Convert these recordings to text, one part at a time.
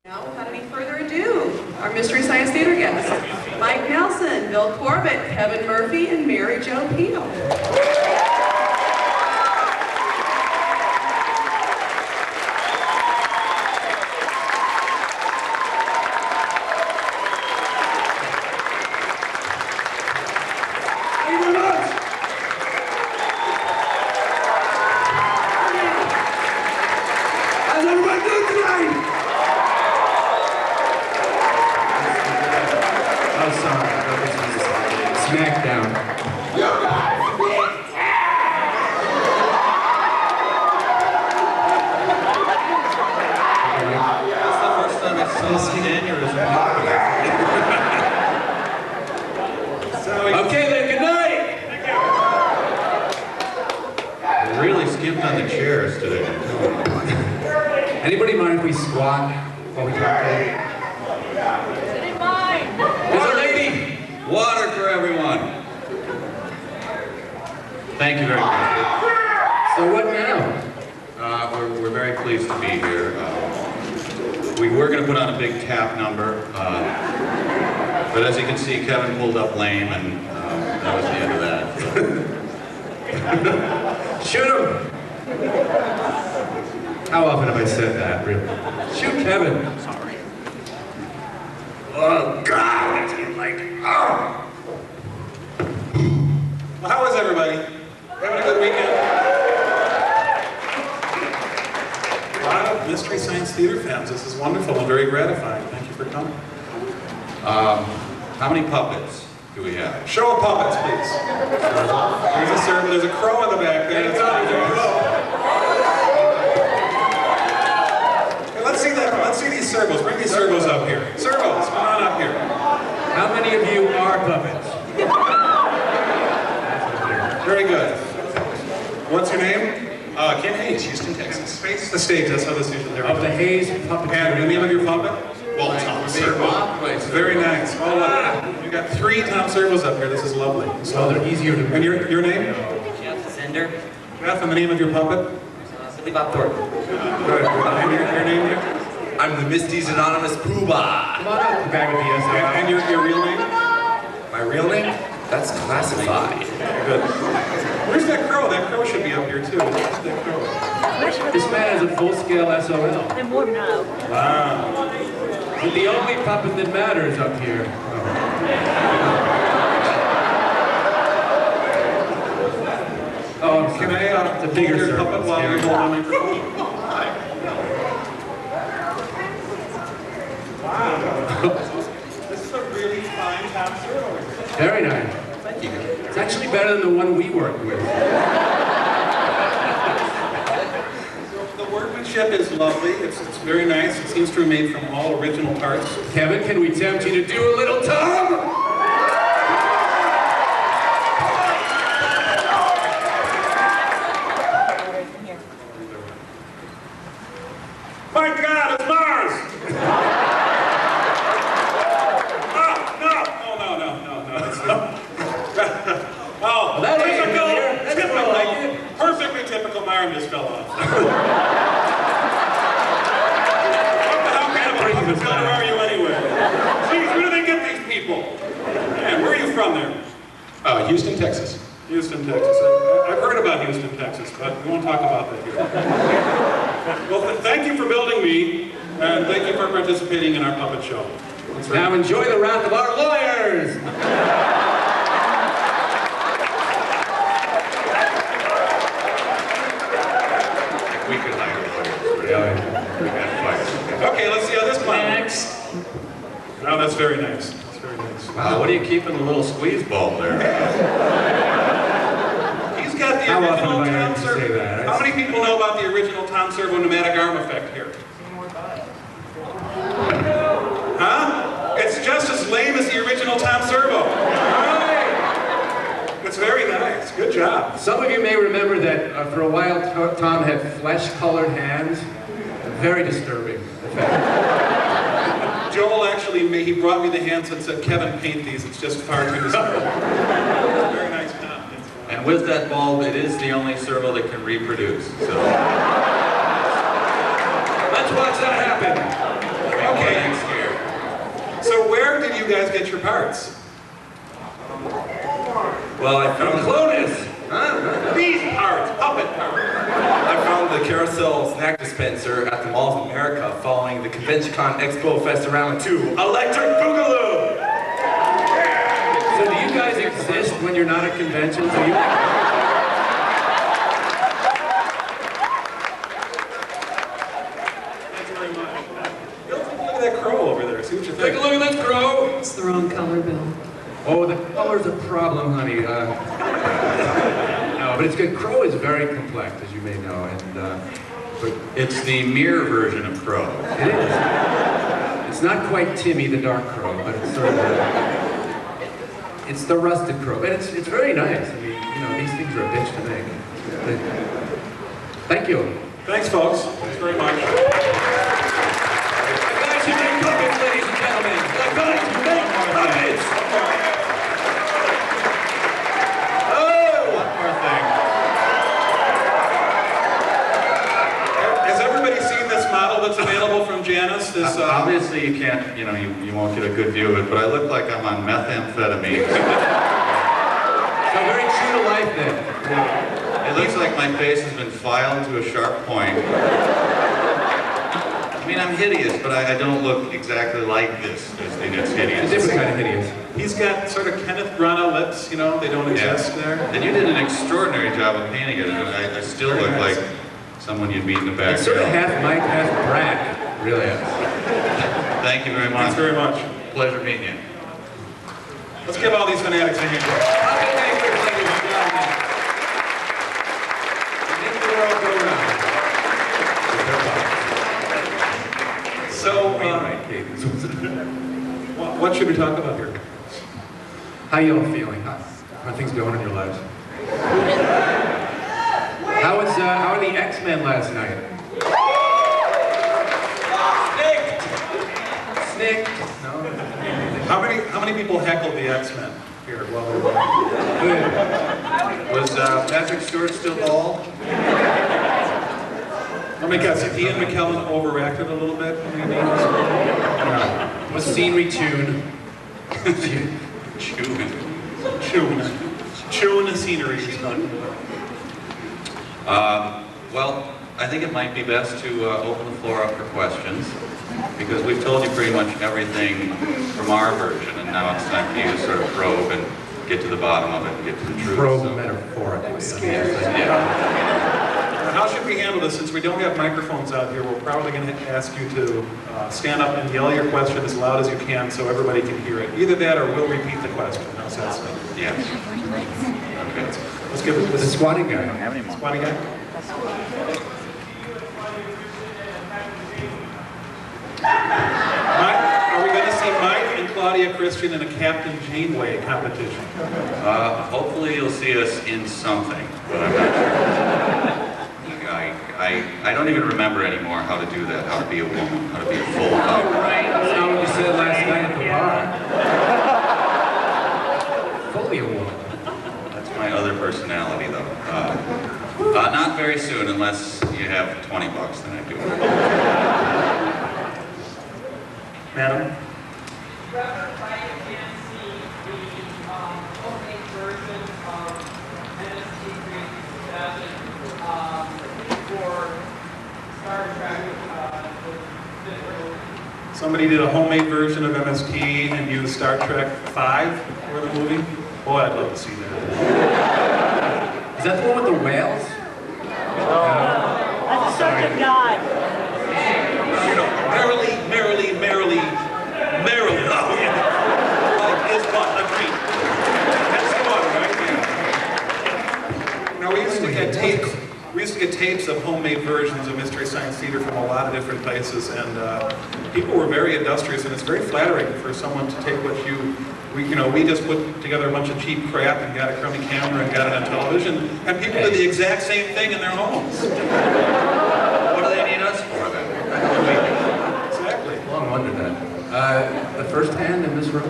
Now, without any further ado, our Mystery Science Theater guests, Mike Nelson, Bill Corbett, Kevin Murphy, and Mary Jo Peel. Smackdown. You guys big That's the first time I saw an aneurysm. Okay then, good night! We really skipped on the chairs today. Anybody mind if we squat while we talk? Didn't mind. There's a lady! Water for everyone. Thank you very much. So what now? We're very pleased to be here. We were going to put on a big tap number, but as you can see, Kevin pulled up lame, and that was the end of that. Shoot him! How often have I said that, really? Shoot Kevin! Sorry. Oh, God! Oh! Well, how is everybody? Having a good weekend? A lot of Mystery Science Theater fans. This is wonderful and very gratifying. Thank you for coming. How many puppets do we have? Show of puppets, please. There's a servant. There's a crow in the back there. That's all. There's a crow. Okay, let's see that. Let's see these servos. Bring these servos up here. Servos, come on up here. How many of you are puppets? Very good. What's your name? Ken Hayes, Houston, Texas. Face the stage. That's how this usually Of the Hayes puppet. And the name of your puppet? Well, Tom Servo. Very nice. Oh, look. You got 3 Tom Servos up here. This is lovely. So they're easier to... And your name? Jeff Sender. Jeff, and the name of your puppet? Billy Bob Thornton. Good. And your name here? I'm the Misty's Anonymous Poobah. Come on up, the bag with the SL. And your real name? My real name? That's classified. Good. Where's that crow? That crow should be up here too. Where's that crow? This man has a full-scale SOL. I'm warm now. Wow. But the only puppet that matters up here. Oh, I'm Can sorry. I It's a bigger hold your servant. puppet while you hold the microphone? Wow. This is a really fine Tom Servo. Very nice. Thank you. It's actually better than the one we worked with. The workmanship is lovely. It's very nice. It seems to be made from all original parts. Kevin, can we tempt you to do a little Tom? My God, it's Mars! No, it's not. Oh, that ain't typical, familiar. That's more like it. perfectly typical. My arm just fell off. How kind of a puppet builder are you anyway? Geez, where do they get these people? Man, where are you from there? Houston, Texas. Houston, Texas. I've heard about Houston, Texas, but we won't talk about that here. Well, thank you for building me, and thank you for participating in our puppet show. Now enjoy the wrath of our lawyers! We could hire lawyers. We got fired. Okay, let's see how this clown Next. Oh, that's very nice. That's very nice. Wow, what do you keep in the little squeeze ball there? He's got the How often original have I heard Tom you say Servo. that? How many people know about the original Tom Servo pneumatic arm effect here? Huh? It's just as lame as the original Tom Servo. It's very nice. Good job. Some of you may remember that for a while Tom had flesh-colored hands. Very disturbing effect. Joel actually he brought me the hands and said, Kevin, paint these. It's just far too disturbing. Very nice Tom. And with that bulb, it is the only servo that can reproduce. So Let's watch that happen. Okay. you guys get your parts? Well, I found These parts, puppet parts. I found the carousel snack dispenser at the malls of America following the ConventionCon Expo Fest around 2. Electric Boogaloo! So do you guys exist when you're not at conventions? Are you... Thank you very much. Look at that crow over there. See what you Take think. a look at that crow! It's the wrong color, Bill. Oh, the color's a problem, honey. No, but it's good. Crow is very complex, as you may know, and but It's the mirror version of Crow. it is. It's not quite Timmy the Dark Crow, but it's sort of it's the rusted crow, but it's very nice. I mean, you know, these things are a bitch to make. But, thank you. Thanks, folks. Thanks very much. The guys who make puppets, ladies and gentlemen. The guys who make puppets. One more thing. Has everybody seen this model that's available from Janus? This, Obviously you can't, you know, you won't get a good view of it, but I look like I'm on methamphetamine. So very true to life then. It looks like my face has been filed to a sharp point. I mean, I'm hideous, but I don't look exactly like this thing that's It's a hideous. different kind of hideous. he's got sort of Kenneth Branagh lips, you know, they don't exist there. And you did an extraordinary job of painting it, and I still look like someone you'd meet in the back. It's sort of half Mike, half Brad. Really is. Thank you very much. Thanks very much. Pleasure meeting you. Let's give all these fanatics a hand. Puppet makers, ladies and gentlemen. Make the world go round. So, Right, Kate. what should we talk about here? How you all feeling? How are things going in your lives? How are the X-Men last night? Snicked. No. How many people heckled the X-Men here? Well, Was Patrick Stewart still bald? let me guess, if Ian McKellen overacted a little bit? Maybe? Was scenery tune? Chewing. Chewing the scenery. Well, I think it might be best to open the floor up for questions, because we've told you pretty much everything from our version, and now it's time for you to sort of probe and get to the bottom of it and get to the truth. Probe So- metaphorically. Yeah. How should we handle this? Since we don't have microphones out here, we're probably going to ask you to stand up and yell your question as loud as you can so everybody can hear it. Either that or we'll repeat the question. How's that sound? Yes. Okay. Let's give it The this squatting guy. squatty guy. Are we going to see Mike and Claudia Christian in a Captain Janeway competition? Hopefully you'll see us in something, but I'm not sure. I don't even remember anymore how to do that, how to be a woman, how to be a full woman. That's not what you said last night at the bar. Fully a woman. That's my other personality, though. Not very soon, unless you have $20, then I do. Madam? Somebody did a homemade version of MST and used Star Trek 5 for the movie? Boy, I'd love to see that. Is that the one with the whales? That's a subject God. You know, merrily, merrily, merrily, merrily. Oh, yeah. Life is but a dream. That's the one, right? Yeah. Now, we used to get tapes. We used to get tapes of homemade versions of Mystery Science Theater from a lot of different places, and people were very industrious, and it's very flattering for someone to take what we just put together a bunch of cheap crap and got a crummy camera and got it on television, and people did the exact same thing in their homes. What do they need us for, then? Exactly. Long wondered that. The first hand in this room?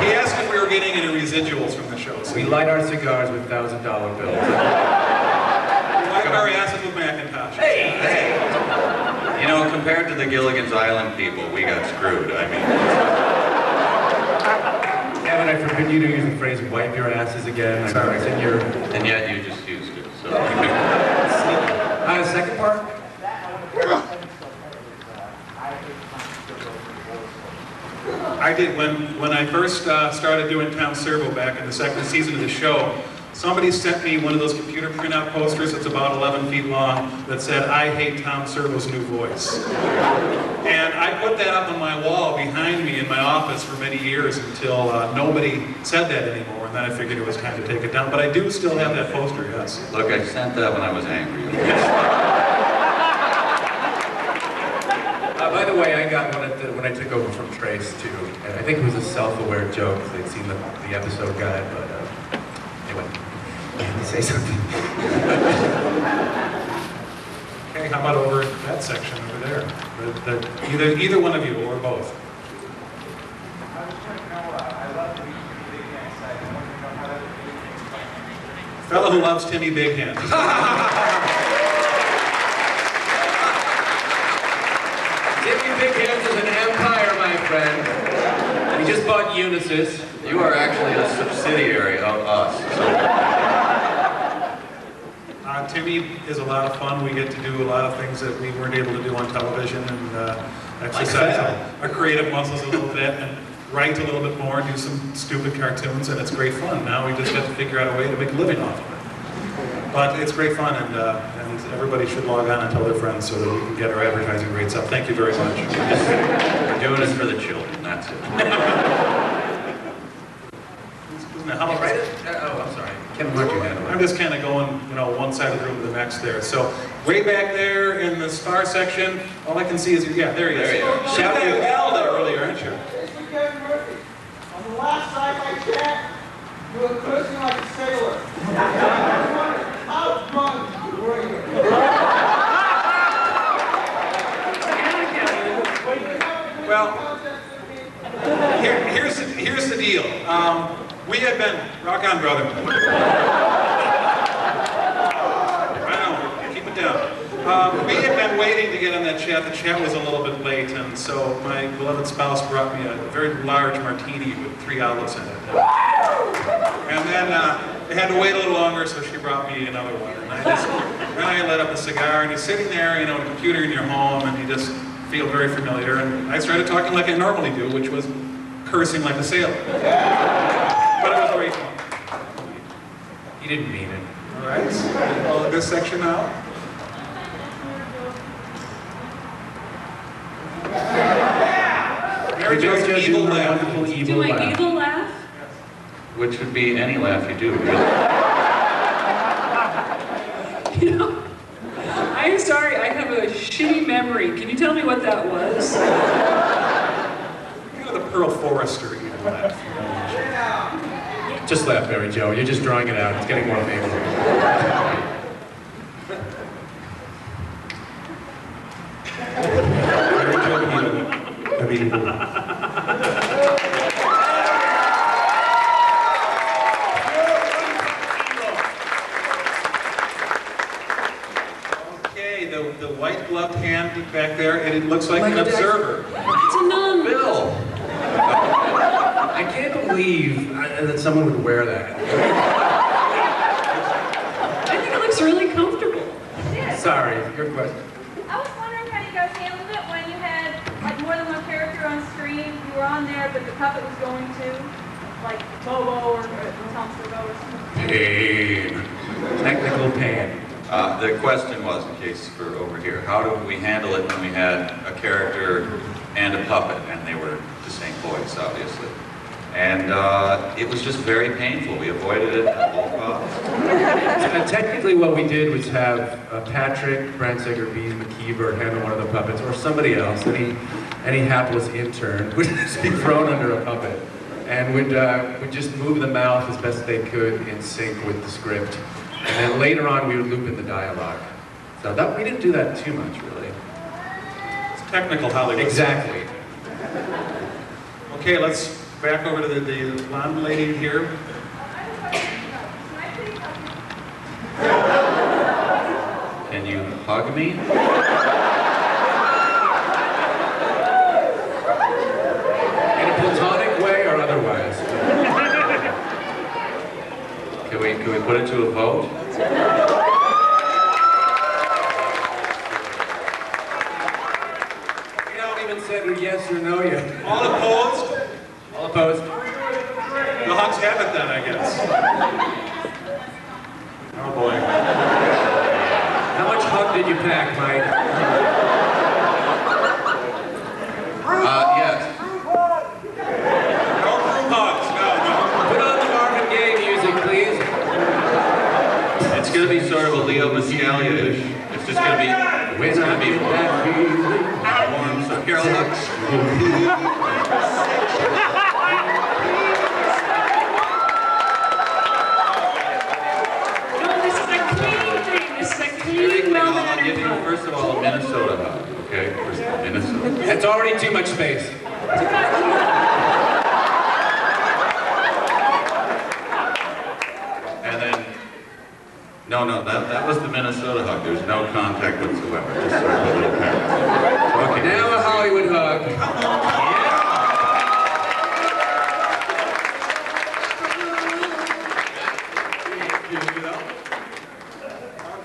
He asked if we were getting any residuals from the show. So We light our cigars with $1,000 bills. Blackberry acid with Macintosh. Hey! You know, compared to the Gilligan's Island people, we got screwed. I mean, Kevin, I forbid you to use the phrase "wipe your asses" again. Sorry. It's in your and yet you just used it. So, second part. I did, when I first started doing Town Servo back in the second season of the show, somebody sent me one of those computer printout posters that's about 11 feet long that said, "I hate Tom Servo's new voice." And I put that up on my wall behind me in my office for many years until nobody said that anymore, and then I figured it was time to take it down. But I do still have that poster, yes. look, I sent that when I was angry. By the way, I got one when I took over from Trace too. And I think it was a self-aware joke. They'd seen the episode guide, but anyway, can you say something? Okay, how about over that section over there? Either one of you or both. Fellow who loves Timmy Big Hand. Timmy Big Hands is an empire, my friend. We just bought Unisys. You are actually a subsidiary of us. Timmy is a lot of fun. We get to do a lot of things that we weren't able to do on television, and exercise our creative muscles a little bit, and write a little bit more, do some stupid cartoons, and it's great fun. Now we just have to figure out a way to make a living off of it. But it's great fun, and everybody should log on and tell their friends so that we can get our advertising rates up. Thank you very much. We're doing this for the children, that's it. Isn't it? How about Oh, I'm sorry. Kevin, why don't you handle it? I'm just kind of going, one side of the room to the next there. So way back there in the star section, all I can see is, yeah, there he is. There you are. Shout your bell there earlier, aren't you? Mr. Kevin Murphy, on the last side I checked, you were cursing like a sailor. How drunk were you? Well, here's the deal. We had been, rock on, brother. Wow, keep it down. We had been waiting to get on that chat. The chat was a little bit late, and so my beloved spouse brought me a very large martini with 3 olives in it. And then I had to wait a little longer, so she brought me another one. And then I lit up a cigar, and you're sitting there, on a computer in your home, and you just feel very familiar. And I started talking like I normally do, which was cursing like a sailor. But it was great fun. He didn't mean it. All right, well, this section now. Mary Jo's evil laugh. Wonderful Do evil my laugh. evil laugh? Which would be any laugh you do. I'm sorry, I have a shitty memory. Can you tell me what that was? The Pearl Forrester evil laugh. Just laugh, Mary Jo. You're just drawing it out. It's getting more famous. Mary Jo evil. Okay, the white gloved hand back there, and it looks like an observer. It's a nun. Bill! I can't believe that someone would wear that. I think it looks really comfortable. Sorry, your question. I was wondering how you guys handled it when you had like more than one character on screen. You were on there, but the puppet was going to like Bobo or Tom Servo or something. Pain. Technical pain. The question was, in case we're over here, how do we handle it when we had a character and a puppet, and they were the same voice, obviously. And it was just very painful. We avoided it at all costs. Technically what we did was have Patrick, Brandseger, B, McKeever handle one of the puppets, or somebody else, any hapless intern would just be thrown under a puppet, and would just move the mouth as best they could in sync with the script. And then later on we would loop in the dialogue. So we didn't do that too much, really. It's technical Hollywood. Exactly. Okay, let's back over to the blonde lady here. hug me? In a platonic way or otherwise? Can we put it to a vote? We haven't even said yes or no yet. All opposed? All opposed? The hugs have it then, I guess. Oh boy. How much hug did you pack, Mike? Yes. No group hugs, no. Put on the Marvin Gaye music, please. It's gonna be sort of a Leo Mascalia-ish. It's just gonna be, it's gonna be warm, so here, look. No, this is a clean thing. This is a clean, I'll give well-mannered you, hug. first of all, a Minnesota hug, okay? First of all, Minnesota. That's already too much space. And then, no, that was the Minnesota hug. There's no contact whatsoever. Just sort of a little pat. Okay, now a Hollywood hug.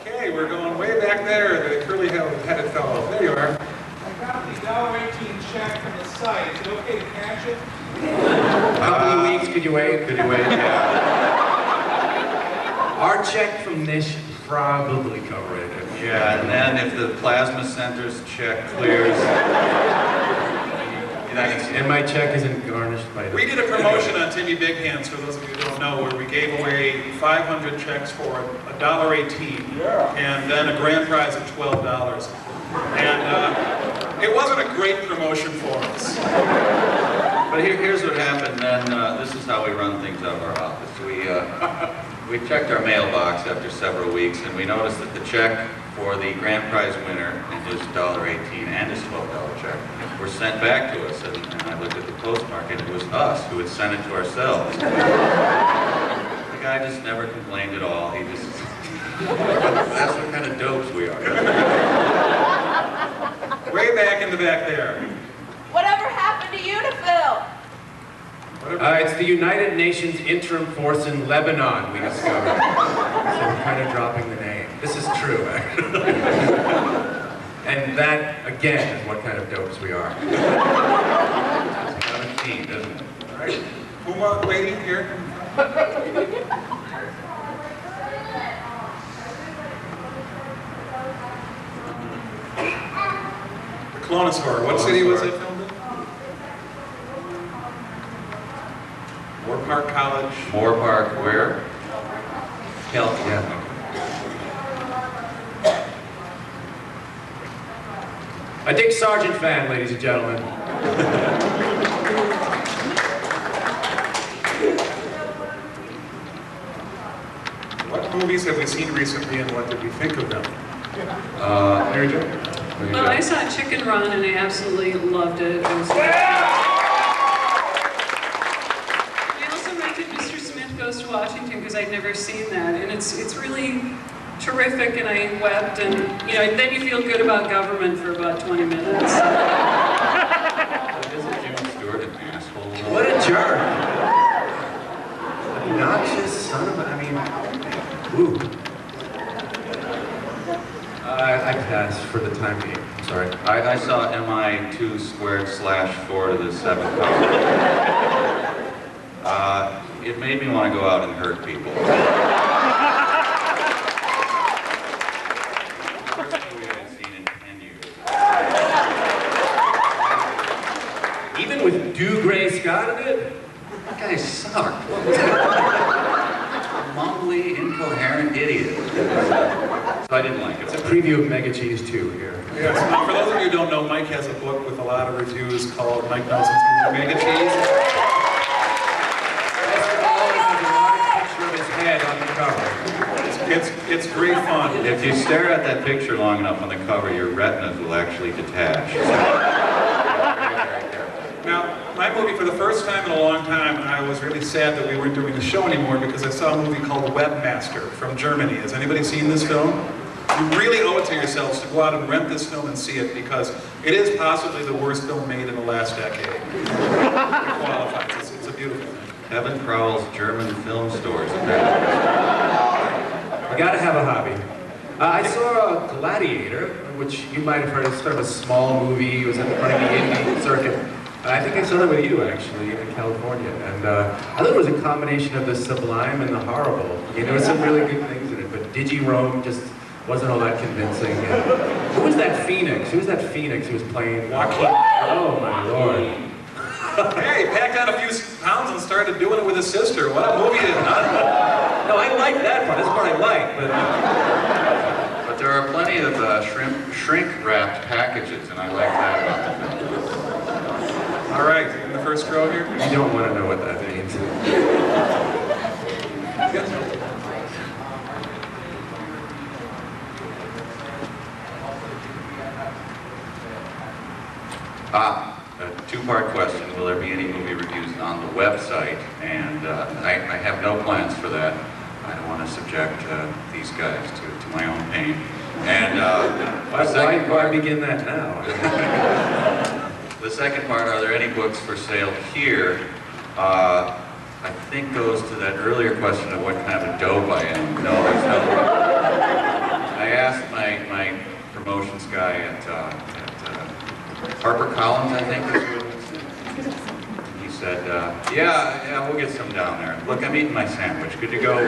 Okay, we're going way back there. The curly-headed fellow. There you are. I got the $1.18 check from the site. Is it okay to cash it? Couple of weeks, could you wait? Could you wait? Yeah. Our check from this should probably cover it. Yeah, and then if the plasma center's check clears, And my check isn't garnished by We did a promotion on Timmy Big Hands, for those of you who don't know, where we gave away 500 checks for $1.18, and then a grand prize of $12. And it wasn't a great promotion for us. but here's what happened then. This is how we run things out of our office. We checked our mailbox after several weeks, and we noticed that the check for the grand prize winner and his $1.18 and his $12 check were sent back to us. And I looked at the postmark, and it was us who had sent it to ourselves. The guy just never complained at all. He just, that's what kind of dopes we are. Way back in the back there. Whatever happened to UNIFIL? It's the United Nations Interim Force in Lebanon, we discovered. So we're kind of dropping the name. This is true, actually. And that, again, is what kind of dopes we are. It's kind of keen, isn't it? All right. Uma, lady here. The Clonosaur. What city was it filmed in? Moore Park College. Moore Park, where? Yeah. A Dick Sargent fan, ladies and gentlemen. What movies have we seen recently, and what did we think of them? Mary Jo? Well, I saw Chicken Run and I absolutely loved it. It was I also rented Mr. Smith Goes to Washington because I'd never seen that, and it's really terrific, and I wept, and then you feel good about government for about 20 minutes. Isn't Jim Stewart an asshole? What a jerk! Obnoxious son of a... ooh. I pass for the time being. I'm sorry. I saw MI2 squared /4 to the 7th power. It made me want to go out and hurt people. First movie I had seen in 10 years. Even with Gray Scott in it? That guy sucked. What was that? Mumbly, incoherent idiot. So I didn't like it. It's a preview of Mega Cheese 2 here. Yes. Now, for those of you who don't know, Mike has a book with a lot of reviews called Mike Nelson's Mega Cheese. Picture of his head on the cover. It's great fun. If you stare at that picture long enough on the cover, your retinas will actually detach. Now, my movie, for the first time in a long time, I was really sad that we weren't doing the show anymore because I saw a movie called Webmaster from Germany. Has anybody seen this film? You really owe it to yourselves to go out and rent this film and see it, because it is possibly the worst film made in the last decade. It qualifies. It's a beautiful thing. Heaven prowls German film stores. You gotta have a hobby. I saw Gladiator, which you might have heard. It's sort of a small movie. It was running the indie circuit. I think I saw that with you, actually, in California. And I thought it was a combination of the sublime and the horrible. There were some really good things in it, but Digi-Rome just wasn't all that convincing. And who was that Phoenix? Who was that Phoenix who was playing? Joaquin. Oh, my Lord. Hey, he packed on a few pounds and started doing it with his sister. What a movie is, huh? No, I like that part. That's the part I like, but... But there are plenty of shrink-wrapped packages, and I like that about the film. All right, in the first row here. You don't want to know what that means. A two-part question. Will there be any movie reviews on the website? And I have no plans for that. I don't want to subject these guys to my own pain. And Why begin that now? the second part, are there any books for sale here? I think goes to that earlier question of what kind of a dope I am. No, there's no. I asked my promotions guy at HarperCollins, I think is what it was. He said, yeah, we'll get some down there. Look, I'm eating my sandwich. Good to go. So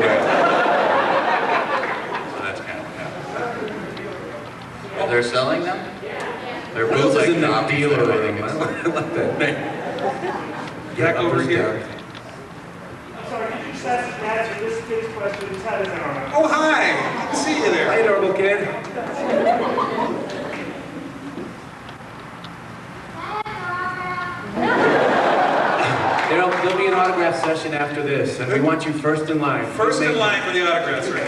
that's kind of what happened. They're selling them? They're What else is in that copies deal there. already? I like that name. Back over here. I'm sorry, could you just answer this kid's question? His head is on. Oh, hi. Good to see you there. Hi, adorable kid. There'll be an autograph session after this, and we want you first in line. First in line for the autographs, right?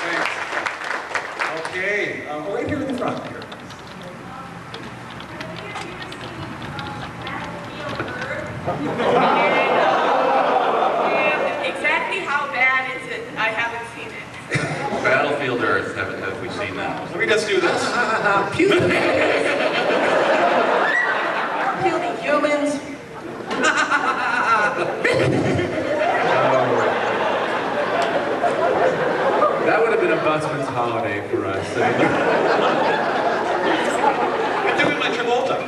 Thanks. Okay, right here in the front here. Exactly how bad is it? I haven't seen it. Battlefield Earth, have we seen that? Let me just do this. Pew the humans. That would have been a busman's holiday for us. I'm doing my Travolta.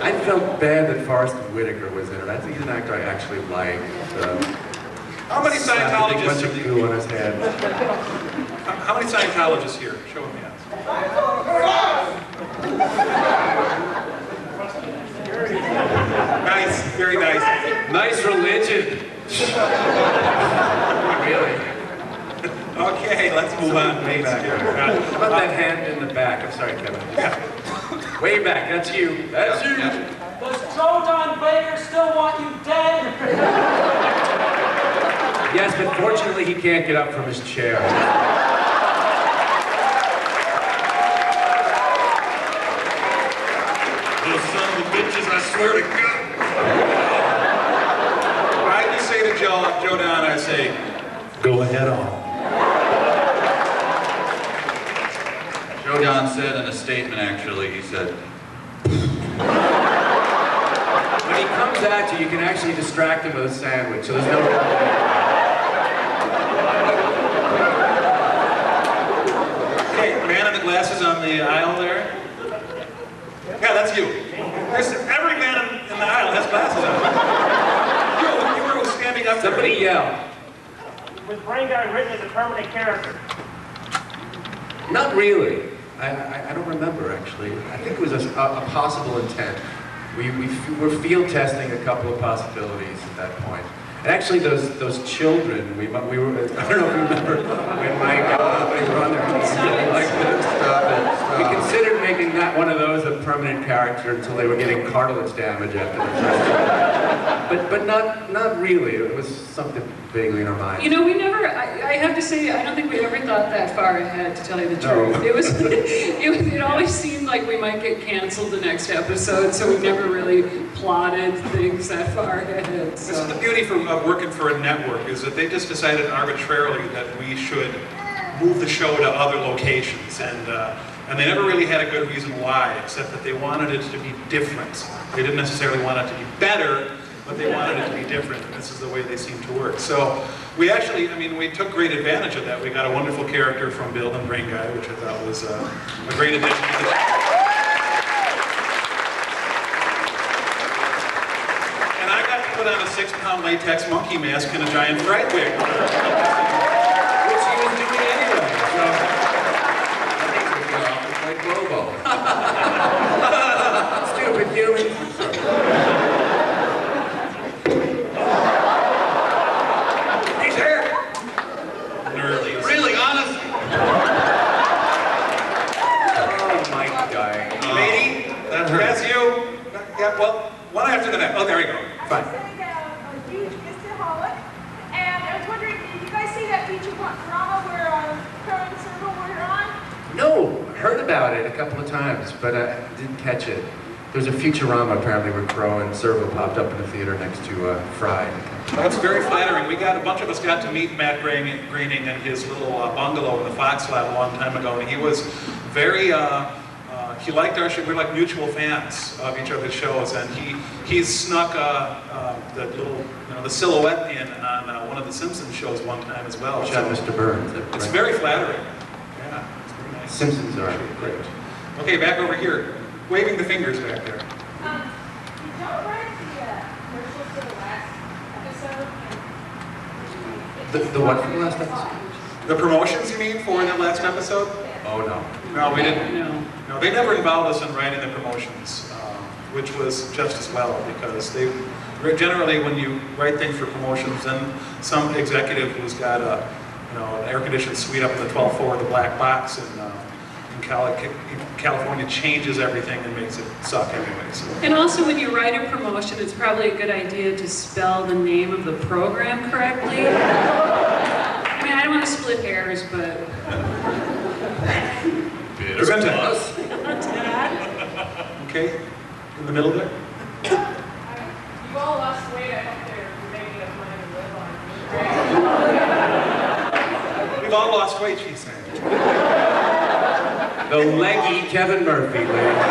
I felt bad that Forrest Whitaker was in it. He's an actor I actually like. How many Bunch Scientologists of goo on his head. How many Scientologists here? Show them hands. Nice, very nice. Nice religion. Really? Okay, let's move on. Way back. How about that hand in the back? I'm sorry, Kevin. Yeah. Way back. That's you. That's you. Does Joe Don Baker still want you dead? Yes, but fortunately he can't get up from his chair. Those son of a bitches, I swear to God. I just say to Joe Don, I say, go ahead on. Joe Don said in a statement, actually, he said, When he comes at you, you can actually distract him with a sandwich, so there's no... Okay, man in the glasses on the aisle there. Yeah, that's you. Every man in the aisle has glasses on. You were standing up there. Somebody yell. Was Brain Guy written as a permanent character? Not really. I don't remember, actually. I think it was a possible intent. We were field testing a couple of possibilities at that point. And actually, those children, we were, I don't know if you remember, when Mike they were on there, like this. stop it. We considered making that one of those a permanent character until they were getting cartilage damage after the first one. But not really. It was something vaguely in our minds. You know, we never, I I have to say, I don't think we ever thought that far ahead, to tell you the No. truth. It always seemed like we might get canceled the next episode, so we never really plotted things that far ahead. This is the beauty of working for a network, is that they just decided arbitrarily that we should move the show to other locations, and they never really had a good reason why, except that they wanted it to be different. They didn't necessarily want it to be better, but they wanted it to be different, and this is the way they seem to work. So we actually, we took great advantage of that. We got a wonderful character from Bill and Brain Guy, which I thought was a great addition to the show. And I got to put on a 6-pound latex monkey mask and a giant fright wig. Which he was doing anyway, so Like Bobo. stupid humans. He's here. Nerdy. Really, honest. Oh my God. Lady, That hurt. that's you. Yeah, well, one after the next. Oh, there we go. Fine. I'm sitting down a huge Mistaholic, and I was wondering, did you guys see that feature drama where Crow and Circle were on? No, heard about it a couple of times, but I didn't catch it. There's a Futurama apparently where Crow and Servo popped up in the theater next to Fry. That's very flattering. A bunch of us got to meet Matt Groening in his little bungalow in the Fox Lab a long time ago, and he was very, he liked our show. We're like mutual fans of each other's shows, and he snuck the little, the silhouette in on one of the Simpsons shows one time as well. Shout out So Mr. Burns. it's very flattering. Yeah, it's very nice. Simpsons are great. Okay, back over here, waving the fingers back there. Did y'all write the commercials for the last episode? The what from the last episode? The promotions, you mean, for the last episode? Oh no. No, we didn't. No. No, they never involved us in writing the promotions, which was just as well, because generally when you write things for promotions, then some executive who's got an air-conditioned suite up in the 12th floor of the black box in California changes everything and makes it suck anyway. So. And also, when you write a promotion, it's probably a good idea to spell the name of the program correctly. I don't want to split hairs, but... Present us. Okay, in the middle there. You've all lost weight. I hope they're making enough money to live on. We've all lost weight, she's saying. The leggy Kevin Murphy, ladies.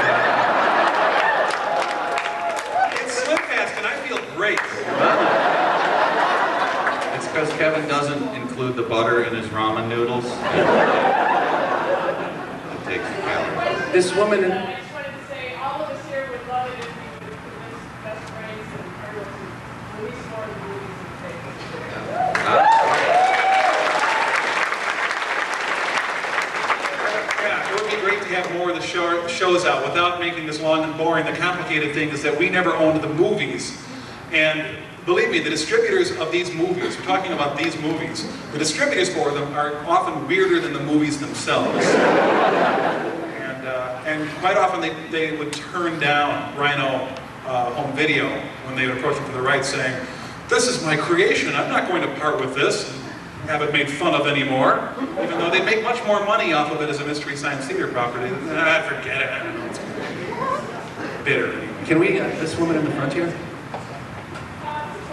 It's Slim Fast and I feel great. It's because Kevin doesn't include the butter in his ramen noodles. It takes the calories. This woman. I just wanted to say, all of us here would love it if we could convince best friends and Carlos to release more of the movies and Yeah, it would be great to have more of the shows out without making this long and boring. The complicated thing is that we never owned the movies. And believe me, the distributors of these movies, we're talking about these movies, the distributors for them are often weirder than the movies themselves. And quite often they would turn down Rhino Home Video when they would approach them for the rights saying, "This is my creation, I'm not going to part with this and have it made fun of anymore," even though they make much more money off of it as a Mystery Science Theater property. Forget it, I don't know, it's bitter. Can we get this woman in the front here? So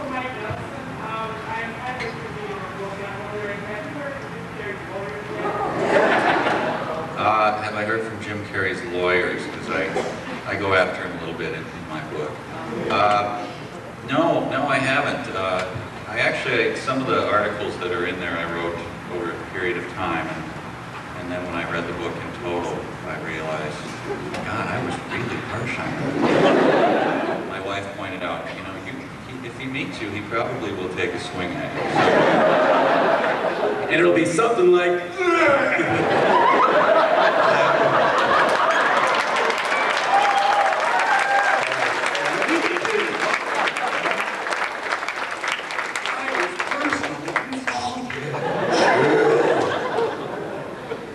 Mike Nelson, I'm going to be working on wondering, have you heard of Jim Carrey's lawyers? Have I heard from Jim Carrey's lawyers? Because I go after him a little bit in my book. No, I haven't. I actually, some of the articles that are in there I wrote over a period of time, and then when I read the book in total, I realized, God, I was really harsh on him. My wife pointed out, if he meets you, he probably will take a swing at you. And it'll be something like...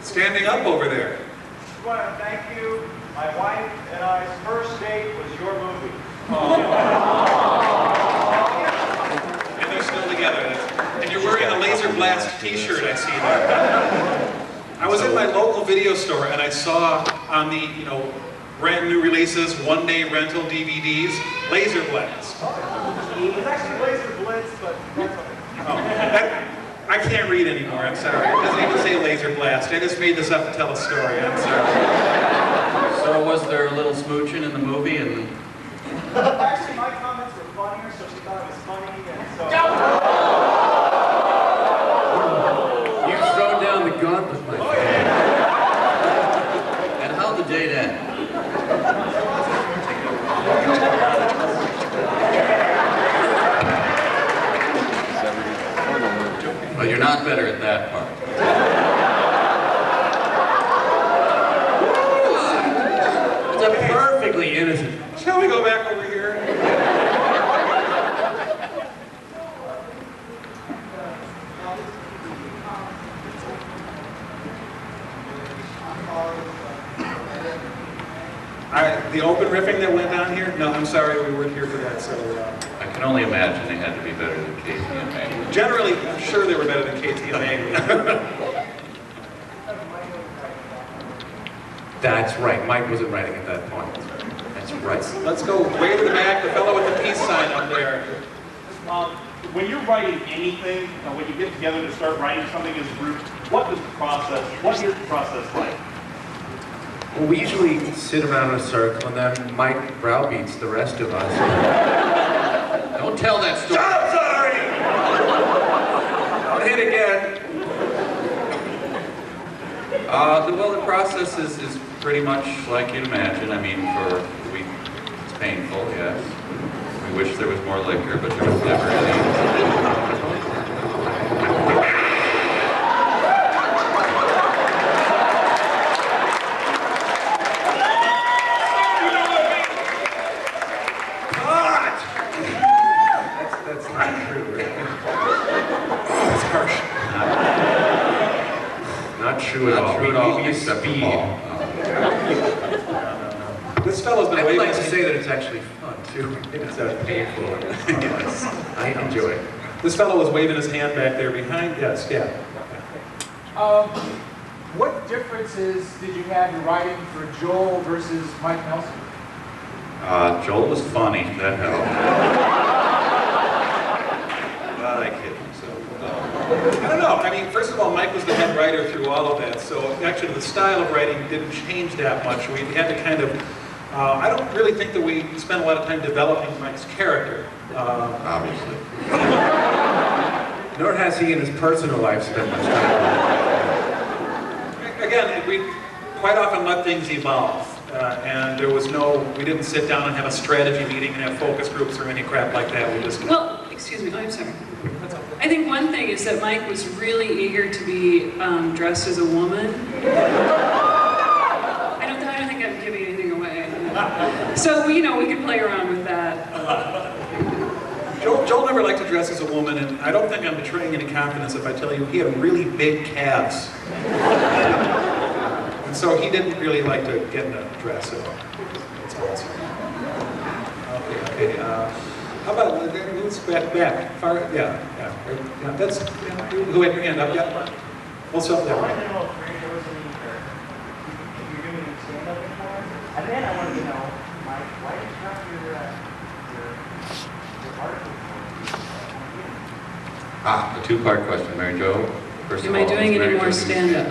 Standing up over there. I want to thank you. My wife and I's first date was your movie. And they're still together. And you're wearing a laser black Blast t-shirt I see there. I was in my local video store and I saw on the, brand new releases, one-day rental DVDs, Laser Blast. It was actually Laser Blitz, but that's okay. Oh, I can't read anymore, I'm sorry. It doesn't even say Laser Blast. I just made this up to tell a story, I'm sorry. So was there a little smooching in the movie? And Actually, my comments were funnier, so she thought it was funny, and so... You've thrown down the gauntlet, my friend. and how'd the date end? But you're not better at that part. It's a perfectly innocent. Shall we go back over here? The open riffing that went on here? No, I'm sorry, we weren't here for that, so... I can only imagine they had to be better than KTMA. Generally, I'm sure they were better than KTMA. That's right. Mike wasn't writing at that point. That's right. Let's go way to the back, the fellow with the peace sign up there. When you're writing anything, when you get together to start writing something as a group, what is the process like? Well, we usually sit around in a circle and then Mike browbeats the rest of us. Don't tell that story. I'm sorry! Don't hit again. Well, the process is pretty much like you'd imagine. I mean, it's painful, yes. We wish there was more liquor, but there was never any. That's not true, right? That's harsh. Not true at all. Not true at all, We use except for speed. Paul. This fellow's been I would waving like to his say that it's actually fun, too. It's painful. Yes, I enjoy it. This fellow was waving his hand back there behind. Yes, yeah. What differences did you have in writing for Joel versus Mike Nelson? Joel was funny, that helped. Well, I kid myself. I don't know. I mean, first of all, Mike was the head writer through all of that, so actually the style of writing didn't change that much. We had to kind of, I don't really think that we spent a lot of time developing Mike's character. Obviously. Nor has he in his personal life spent much time. Again, we quite often let things evolve. And there was we didn't sit down and have a strategy meeting and have focus groups or any crap like that. We just... Well, excuse me, I'm sorry. I think one thing is that Mike was really eager to be dressed as a woman. I don't think I'm giving anything away. So, we could play around with that. Joel never liked to dress as a woman, and I don't think I'm betraying any confidence if I tell you he had really big calves. And so he didn't really like to get in a dress at all. That's all. Okay. How about, let's back. Far, yeah. That's, who had your hand up? Yeah. We'll stop there. I wanted to know if there was any, if you're doing any stand-up before. And then I wanted to know, Mike, why did you drop your article? A two-part question, Mary Jo. First Am of I all, doing is any Mary more Jo stand-up?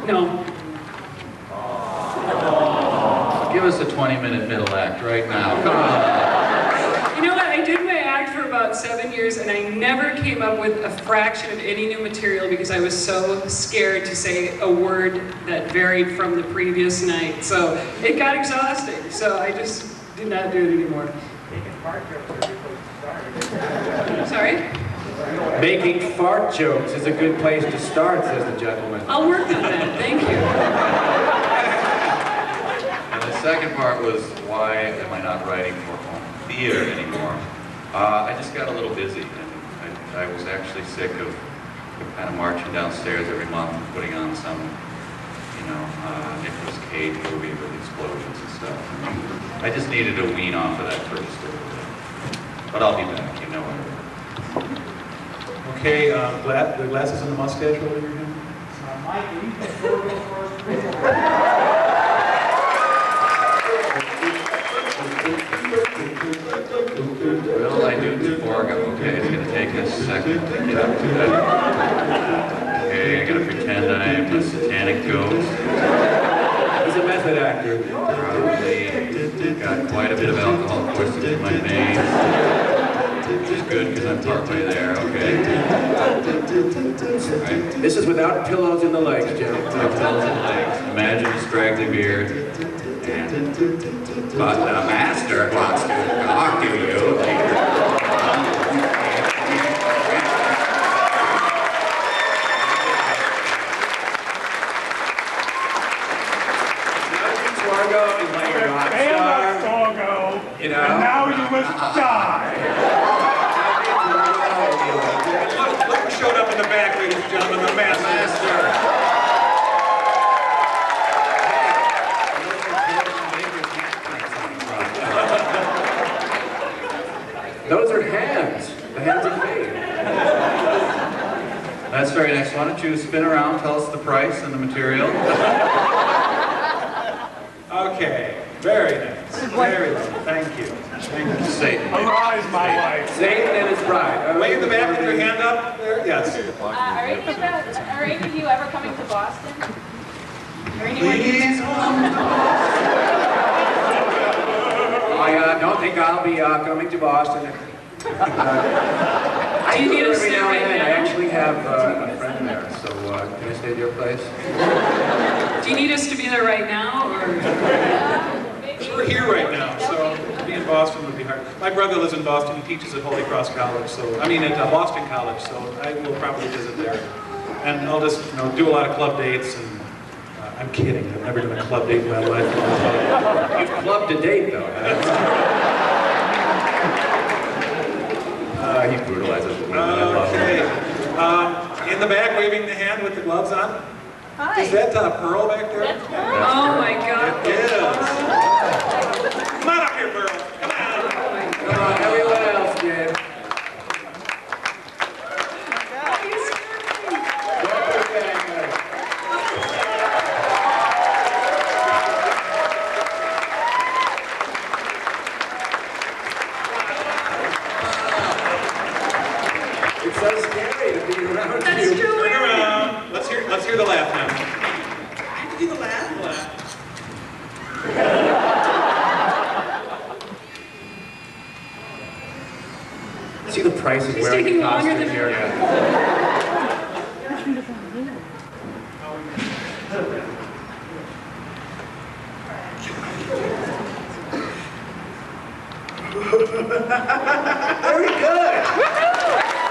No. Give us a 20-minute middle act right now. Come on. You know what? I did my act for about 7 years, and I never came up with a fraction of any new material because I was so scared to say a word that varied from the previous night. So it got exhausting. So I just did not do it anymore. Sorry? Making fart jokes is a good place to start, says the gentleman. I'll work on that. Thank you. And the second part was, why am I not writing for home theater anymore? I just got a little busy, and I was actually sick of kind of marching downstairs every month and putting on some, Nicolas Cage movie with explosions and stuff. I just needed to wean off of that for just a little bit. But I'll be back, you know it. Okay, the glasses and the mustache over your hand. Mike, will you put Virgo first? Well, I do Borg. Okay, it's going to take a second to get up to that. Okay, I'm going to pretend I'm a satanic ghost. He's a method actor. Probably got quite a bit of alcohol coursing through my veins. Which is good because I'm partway there, okay? Right. This is without pillows in the legs, Jim. Pillows and legs. Imagine a straggly beard. But the master wants to talk to you. Fargo is like a rock star. You know? And now you must die. Look who showed up in the back, ladies and gentlemen, the master. Those are hands. The hands are made. That's very nice. Why don't you spin around, tell us the price and the material? Okay, very nice. Very nice. Thank you. Thank you. Satan. Arise, my wife. Satan and his bride. Way in the back with your hand up there? Yes. Are any of you ever coming to Boston? Or anyone Please. I don't think I'll be coming to Boston. I Do you need go us every there now and right then. I now? actually have a friend there, so can I stay at your place? Do you need us to be there right now, or? We're here right now, so to be in Boston would be hard. My brother lives in Boston. He teaches at Holy Cross College, at Boston College, so I will probably visit there. And I'll just, do a lot of club dates. And I'm kidding. I've never done a club date in my life. You've clubbed a date, though. He brutalizes women. I love Okay. him. In the back, waving the hand with the gloves on. Hi. Is that Pearl back there? That's Pearl. Oh my God. It is. Come on up here, Pearl. Come on. Come on, everyone else, Jim. It's so scary to be around That's you. true. Turn around. Let's hear the laugh now. I have to do the laugh? See the price of He's wearing taking a longer costume than- here. Very good.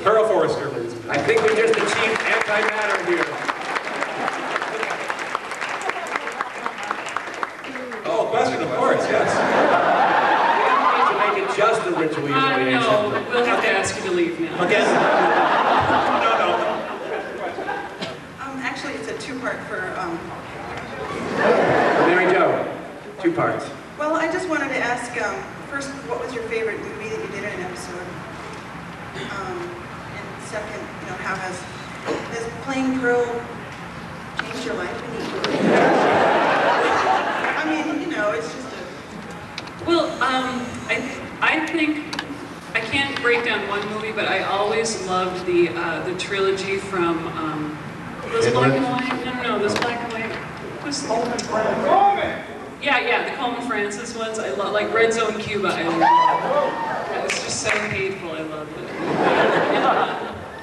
Pearl Forrester, ladies and I gentlemen. think we just achieved antimatter here. Oh, question, of course, yes. To make it just a ritual No, humiliation. we'll have to ask you to leave now. Again? No. Actually, it's a two-part for, Mary Jo, 2 parts. well, I just wanted to ask, first, what was your favorite movie that you did in an episode? And second, how has playing Pearl changed your life? I mean, it's just a... Well, I think I can't break down one movie, but I always loved the trilogy from those black and white. No, those black and white. Yeah, the Coleman Francis ones. I love, like Red Zone Cuba. I love. It was just so hateful. I loved it.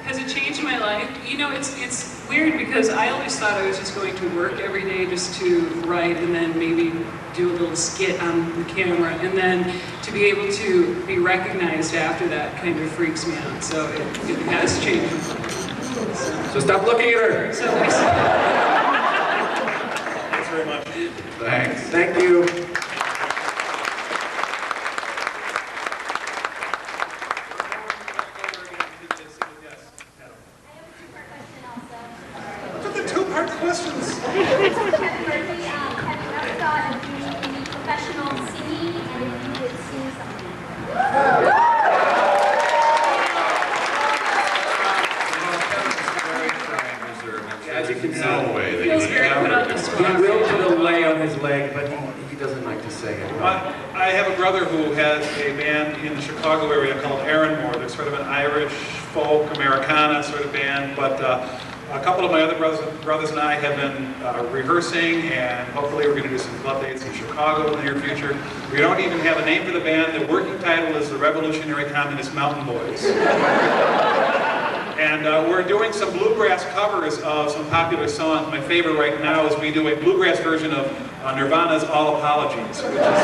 Has it changed my life? It's weird because I always thought I was just going to work every day just to write and then maybe do a little skit on the camera, and then to be able to be recognized after that kind of freaks me out. So it has changed my life. So stop looking at her. So Thanks very much. Thanks. Thank you. What's with the two in the Chicago area called Aaronmore. They're sort of an Irish folk Americana sort of band, but a couple of my other brothers and I have been rehearsing, and hopefully we're going to do some club dates in Chicago in the near future. We don't even have a name for the band. The working title is the Revolutionary Communist Mountain Boys. And we're doing some bluegrass covers of some popular songs. My favorite right now is we do a bluegrass version of Nirvana's All Apologies, which is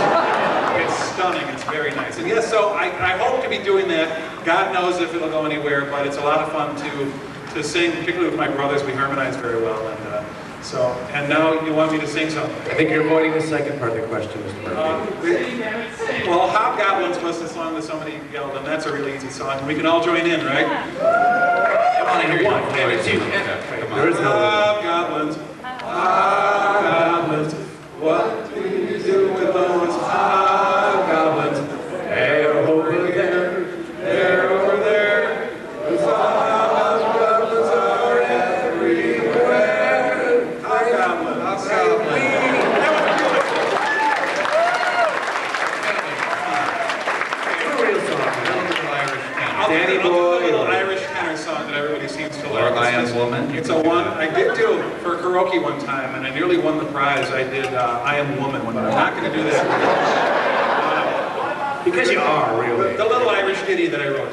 it's stunning. It's very nice. And yes, so I hope to be doing that. God knows if it'll go anywhere, but it's a lot of fun to sing, particularly with my brothers. We harmonize very well, and and now you want me to sing something. I think you're avoiding the second part of the question, Mr. Murphy. Well, Hobgoblins was the song that somebody yelled, and that's a really easy song. We can all join in, right? I want to hear you. One, There two, Come on. there is no Hobgoblins, hobgoblins, what do you do with those hobgoblins? They're over there, they're over there. Those hobgoblins are everywhere. Hobgoblin, hobgoblin. Danny Boy, Boy, a little Irish tenor song that everybody seems to Or like. I Am Woman. It's a one. I did do for karaoke one time, and I nearly won the prize. I did I Am Woman, but I'm not going to do that. because you are, really. The little Irish ditty that I wrote.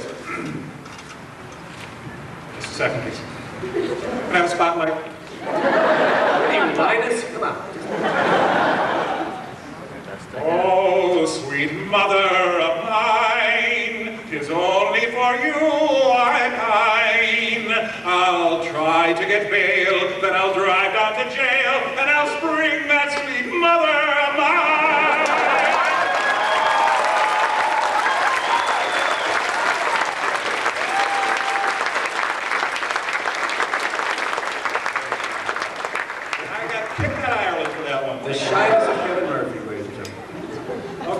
Just a second, please. Can I have a spotlight? Linus, come on. Oh, sweet mother of mine, 'tis only for you I pine. I'll try to get bail, then I'll drive down to jail, and I'll spring that sweet mother of mine. I got kicked out of Ireland for that one. The shyness of Kevin Murphy, ladies and gentlemen.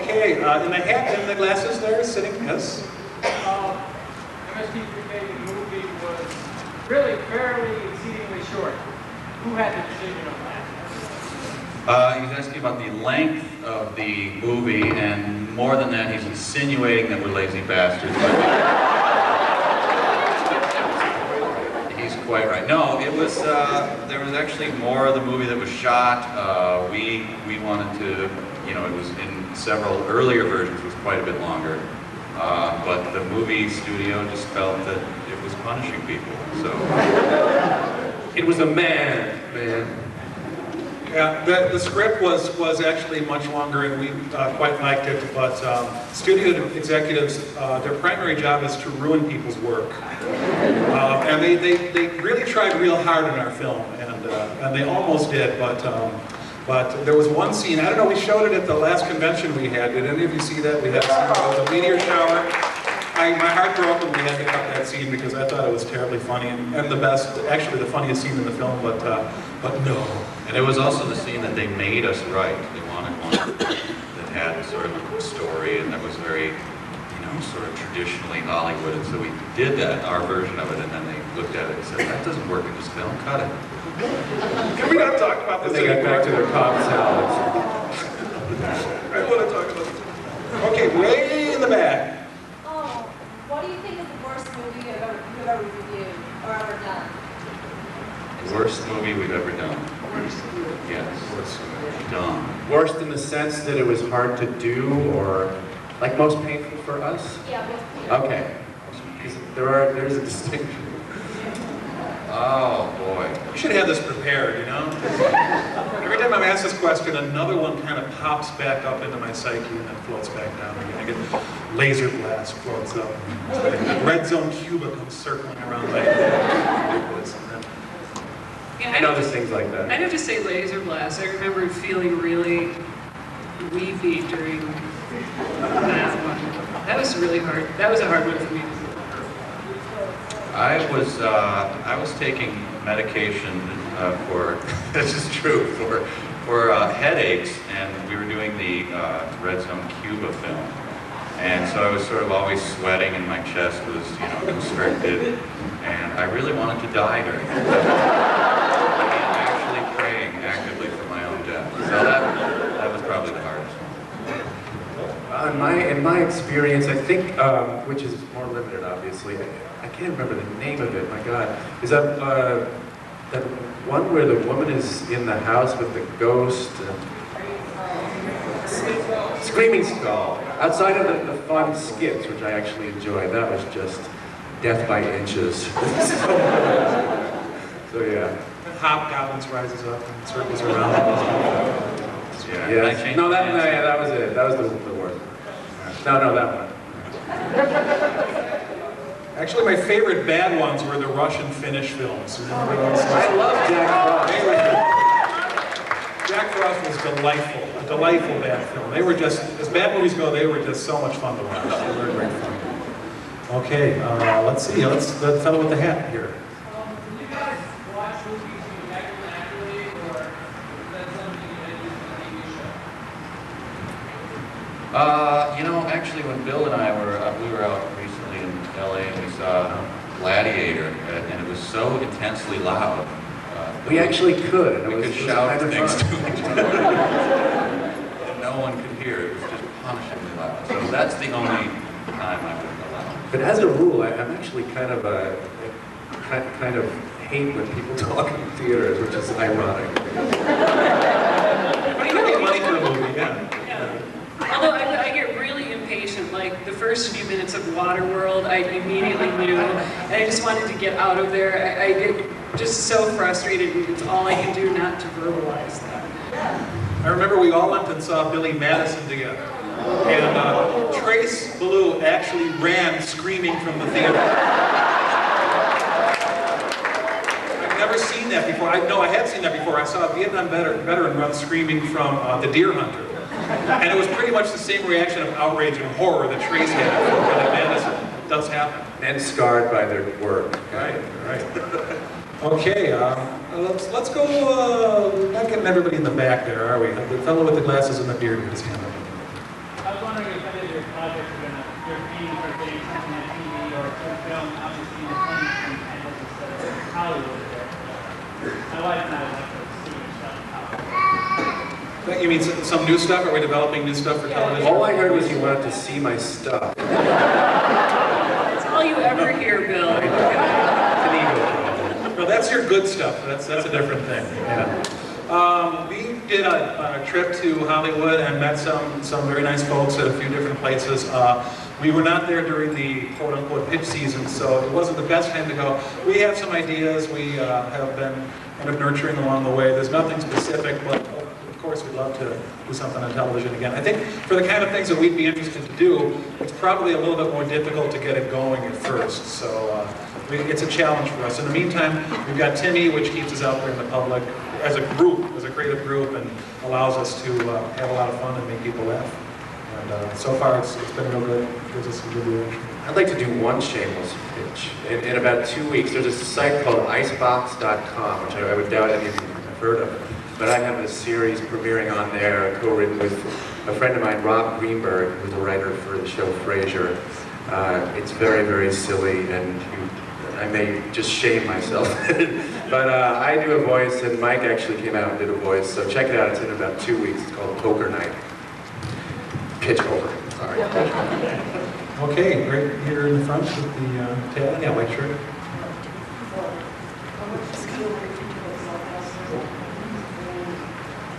Okay, in the hat and the glasses there, sitting, yes? MST3K, the movie was really fairly exceedingly short. Who had the decision on that? He's asking about the length of the movie, and more than that, he's insinuating that we're lazy bastards. He's quite right. No, it was, there was actually more of the movie that was shot. We wanted to, you know, it was in several earlier versions, was quite a bit longer. But the movie studio just felt that it was punishing people, so. It was a man. Yeah, the script was actually much longer, and we quite liked it, but studio executives, their primary job is to ruin people's work. And they really tried real hard in our film, and they almost did, but there was one scene, I don't know, we showed it at the last convention we had. Did any of you see that? We had a scene with the meteor shower. My heart broke when we had to cut that scene because I thought it was terribly funny and the best, actually the funniest scene in the film, but no. And it was also the scene that they made us write. They wanted one that had sort of a story and that was very, you know, sort of traditionally Hollywood. And so we did that, our version of it, and then they looked at it and said, that doesn't work in this film, cut it. Can we not talk about this They got anymore? back to their cob salads. I want to talk about this. Okay, way in the back. Oh, what do you think is the worst movie you've ever reviewed or ever done? Worst movie we've ever done. Yes. Done. Worst in the sense that it was hard to do, or like most painful for us? Yeah, both. Okay. There's a distinction. Oh, boy. You should have this prepared, you know? Every time I'm asked this question, another one kind of pops back up into my psyche and then floats back down again. I get laser blast floats up. Red zone Cuba comes circling around my head. Yeah, I know there's things like that. I'd have to say laser blast. I remember feeling really weepy during that one. That was really hard. That was a hard one for me. I was taking medication for, this is true, for headaches, and we were doing the Red Zone Cuba film. And so I was sort of always sweating and my chest was, you know, constricted. And I really wanted to die during it. Actually praying actively for my own death. So that was probably the hardest one. In my experience, I think, which is more limited, obviously, I can't remember the name of it. My God, is that that one where the woman is in the house with the ghost? Screaming Skull. Outside of the fun skits, which I actually enjoyed, that was just death by inches. So yeah. Hobgoblins rises up and circles around. Yeah. Yes. No, that was it. That was the worst. No, that one. Actually, my favorite bad ones were the Russian-Finnish films. Remember those? I love Jack Frost. Jack Frost was delightful, a delightful bad film. They were just, as bad movies go, they were just so much fun to watch. They were great fun. Okay, let's see. The fellow with the hat here. Do you guys watch movies regularly, or is that something you may do for the TV show? You know, actually, when Bill and I were out recently in LA and we saw Gladiator, and it was so intensely loud. We actually could. We could shout things to each other. And no one could hear. It was just punishingly loud. So that's the only time I would allow. But as a rule, I'm actually kind of hate when people talk in theaters, which is ironic. But you get money for a movie, yeah. Although I get really impatient, like the first few minutes of Waterworld, I immediately knew, and I just wanted to get out of there. I get just so frustrated, and it's all I can do not to verbalize that. I remember we all went and saw Billy Madison together. And Trace Ballou actually ran screaming from the theater. I've never seen that before. I had seen that before. I saw a Vietnam veteran run screaming from The Deer Hunter. And it was pretty much the same reaction of outrage and horror that Trace had for Billy Madison. It does happen. And scarred by their work. Right. Okay, let's go, not getting everybody in the back there, are we? The fellow with the glasses and the beard with his hand up. I was wondering if any of your projects are you're aiming for getting something on TV or to film, obviously, in the 20s and instead of Hollywood there. My wife and I like to see your stuff in Hollywood. You mean some new stuff? Are we developing new stuff for television? All I heard was you wanted to see my stuff. That's all you ever hear, Bill. It's an ego problem. No, that's your good stuff. That's a different thing. Yeah. We did a trip to Hollywood and met some very nice folks at a few different places. We were not there during the quote-unquote pitch season, so it wasn't the best time to go. We have some ideas we have been kind of nurturing along the way. There's nothing specific, but of course we'd love to do something on television again. I think for the kind of things that we'd be interested to do, it's probably a little bit more difficult to get it going at first. So it's a challenge for us. In the meantime, we've got Timmy, which keeps us out there in the public as a group, as a creative group, and allows us to have a lot of fun and make people laugh. And so far, it's been real good. It gives us some good reaction. I'd like to do one shameless pitch. In about 2 weeks, there's a site called icebox.com, which I would doubt any of you have heard of. But I have a series premiering on there, co-written with a friend of mine, Rob Greenberg, who's a writer for the show Frasier. It's very, very silly, and I may just shame myself. But I do a voice, and Mike actually came out and did a voice, so check it out. It's in about 2 weeks. It's called Poker Night. Pitch over. Sorry. Okay, great. Here in the front with the tail. Yeah, white shirt.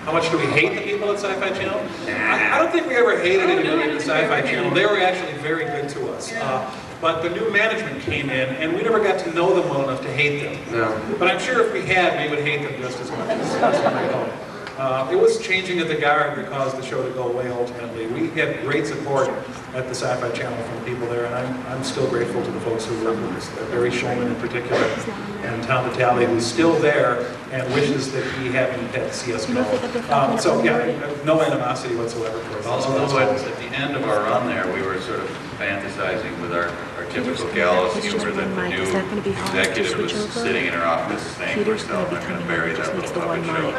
How much do we hate the people at Sci-Fi Channel? I don't think we ever hated anybody at the Sci-Fi Channel. They were actually very good to us. But the new management came in, and we never got to know them well enough to hate them. No. But I'm sure if we had, we would hate them just as much as I know. It was changing of the guard that caused the show to go away ultimately. We had great support at the Sci-Fi Channel from the people there, and I'm still grateful to the folks who work with us. Barry Shulman in particular, and Tom Vitale, who's still there and wishes that he hadn't had to see us go. So yeah, no animosity whatsoever for us. Although at the end of our run there, we were sort of fantasizing with our typical gallows humor that the new executive was sitting in her office saying to herself, I'm going to bury that little puppet show.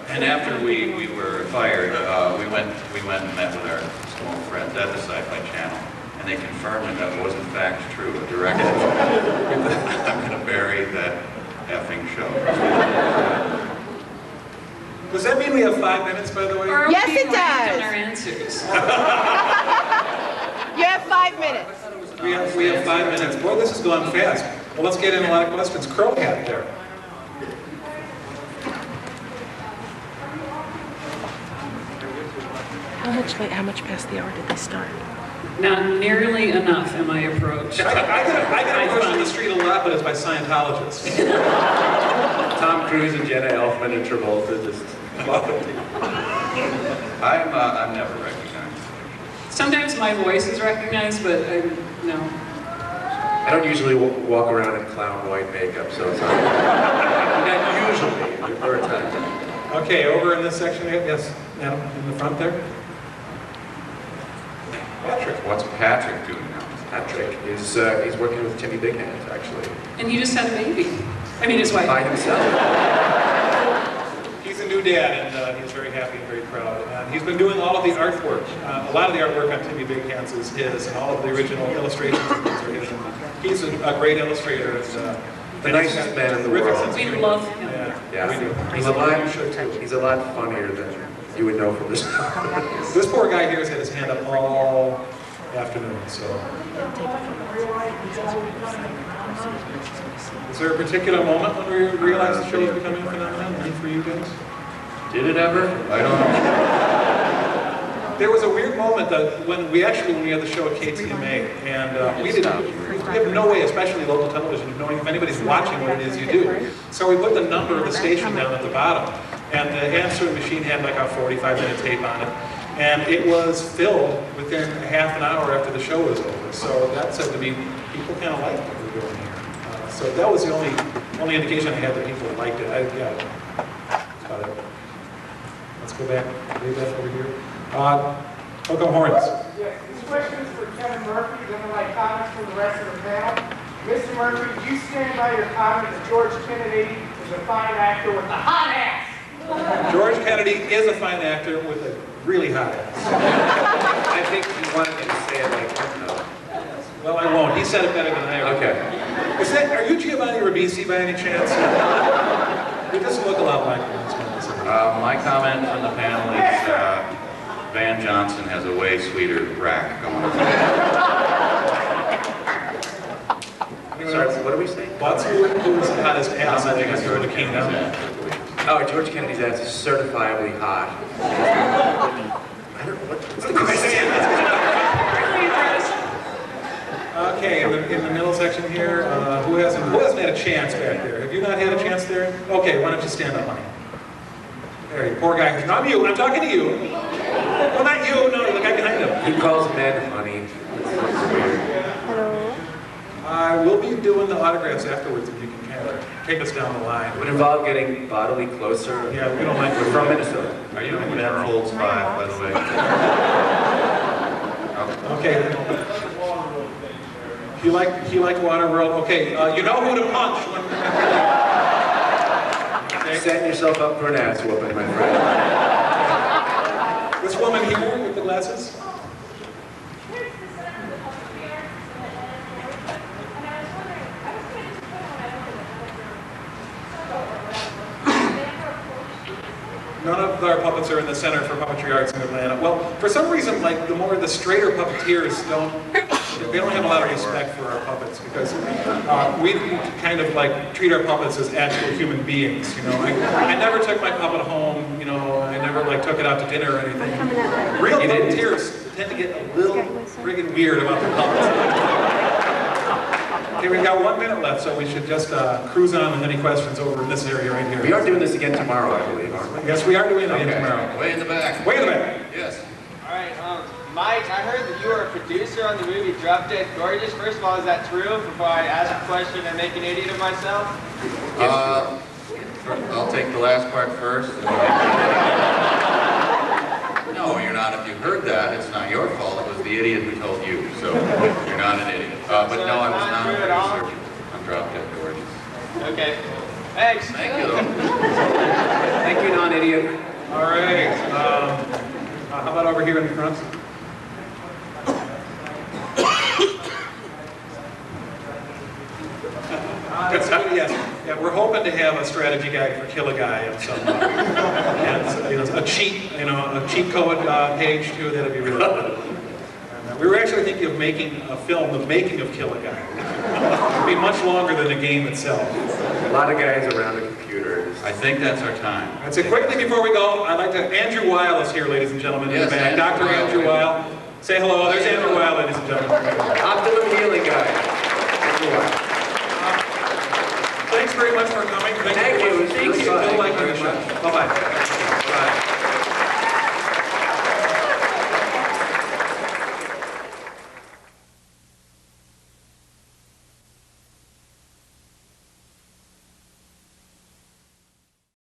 And after we were fired, we went and met with our small friends at the Sci-Fi Channel, and they confirmed that was in fact true. The director I'm going to bury that effing show. Does that mean we have 5 minutes, by the way? Or are Yes, we it being ranked does. on our answers? You have 5 minutes. We have 5 minutes. Boy, this has gone fast. Well, let's get in a lot of questions. Crow Hat there. How much past the hour did they start? Not nearly enough in my approach. I get approached in the street a lot, but it's by Scientologists. Tom Cruise and Jenna Elfman and Travolta just love it. I'm never recognized. Sometimes my voice is recognized, but no. I don't usually walk around in clown white makeup, so it's not usually. There are times. Okay, over in this section here, yes, now in the front there. Patrick. What's Patrick doing now? Patrick is he's working with Timmy Big Hands, actually. And he just had a baby. I mean, his wife. By himself. He's a new dad, and he's very happy and very proud. And he's been doing all of the artwork. A lot of the artwork on Timmy Big Hands is his, and all of the original illustrations and things are his. And he's a great illustrator. The nicest man in the world. We love him. Yeah. We do. He's a lot funnier than you would know from this. This poor guy here has had his hand up all afternoon, so. Is there a particular moment when we realized the show was becoming a phenomenon? Any for you guys? Did it ever? I don't know. There was a weird moment that when we had the show at KTMA, and we have no way, especially local television, of knowing if anybody's watching what it is you do. So we put the number of the station down at the bottom, and the answering machine had like a 45-minute tape on it, and it was filled within half an hour after the show was over. So that said to me, people kind of liked what we're doing here. So that was the only indication I had that people liked it. Yeah, that's about it. Let's go back, way back over here. Hook'em Horns. Yes, this question is for Kevin Murphy, then I'd like comments from the rest of the panel. Mr. Murphy, do you stand by your comment that George Kennedy is a fine actor with a hot ass? George Kennedy is a fine actor with a really hot ass. I think you wanted me to say it like that, though. Well, I won't. He said it better than I ever. Okay. Are you Giovanni Ribisi by any chance? You just look a lot like him. My comment from the panel is Van Johnson has a way sweeter rack going on. Sorry, what are we saying? What's who was the hottest ass? I think it's George Kennedy. Oh, George Kennedy's ass is certifiably hot. I don't know what's the question. Okay, in the middle section here, who hasn't had a chance back there? Have you not had a chance there? Okay, why don't you stand up, honey? There, you poor guy. No, I'm you. I'm talking to you. No, not you. No, the guy behind him. He calls men honey. It's weird. Hello. I will be doing the autographs afterwards if you can kind of take us down the line. It would involve getting bodily closer. Yeah, we don't like. We're from Minnesota. Are you in Ben Folds 5, by the way? Okay. You like Waterworld? Okay, you know who to punch. Okay. Setting yourself up for an ass whooping, my friend. This woman here with the glasses. None of our puppets are in the Center for Puppetry Arts in Atlanta. Well, for some reason, like the straighter puppeteers don't have a lot of respect for our puppets because we kind of like treat our puppets as actual human beings. You know, I never took my puppet home. You know, I never like took it out to dinner or anything. Real puppeteers tend to get a little friggin' weird about their puppets. Okay, we've got 1 minute left, so we should just cruise on with any questions over in this area right here. We are doing this again tomorrow, I believe, aren't we? Yes, we are doing it again tomorrow. Way in the back. Way in the back. Yes. All right, Mike, I heard that you were a producer on the movie Drop Dead Gorgeous. First of all, is that true? Before I ask a question and make an idiot of myself? I'll take the last part first. No, you're not. If you heard that, it's not your fault. It was the idiot who told you. So you're not an idiot. But So no, I was not not true a at all? producer on Drop Dead Gorgeous. Okay. Thanks. Thank you. Thank you, non-idiot. All right. How about over here in the front? Yes. Yeah, we're hoping to have a strategy guide for Kill a Guy and some, and, you know, a cheat code page too. That'd be really good. And, we were actually thinking of making a film, the making of Kill a Guy. It'd be much longer than the game itself. A lot of guys around a computer. I think that's our time. That's it. Quickly before we go, I'd like to, Andrew Weil is here, ladies and gentlemen, in the Yes, back. Dr. Andrew Weil. Say hello. There's Andrew Weil, ladies and gentlemen. Optimum healing guy. Andrew Weil. Thanks very much for coming. Thank you. Thank you. Thank you. Bye-bye.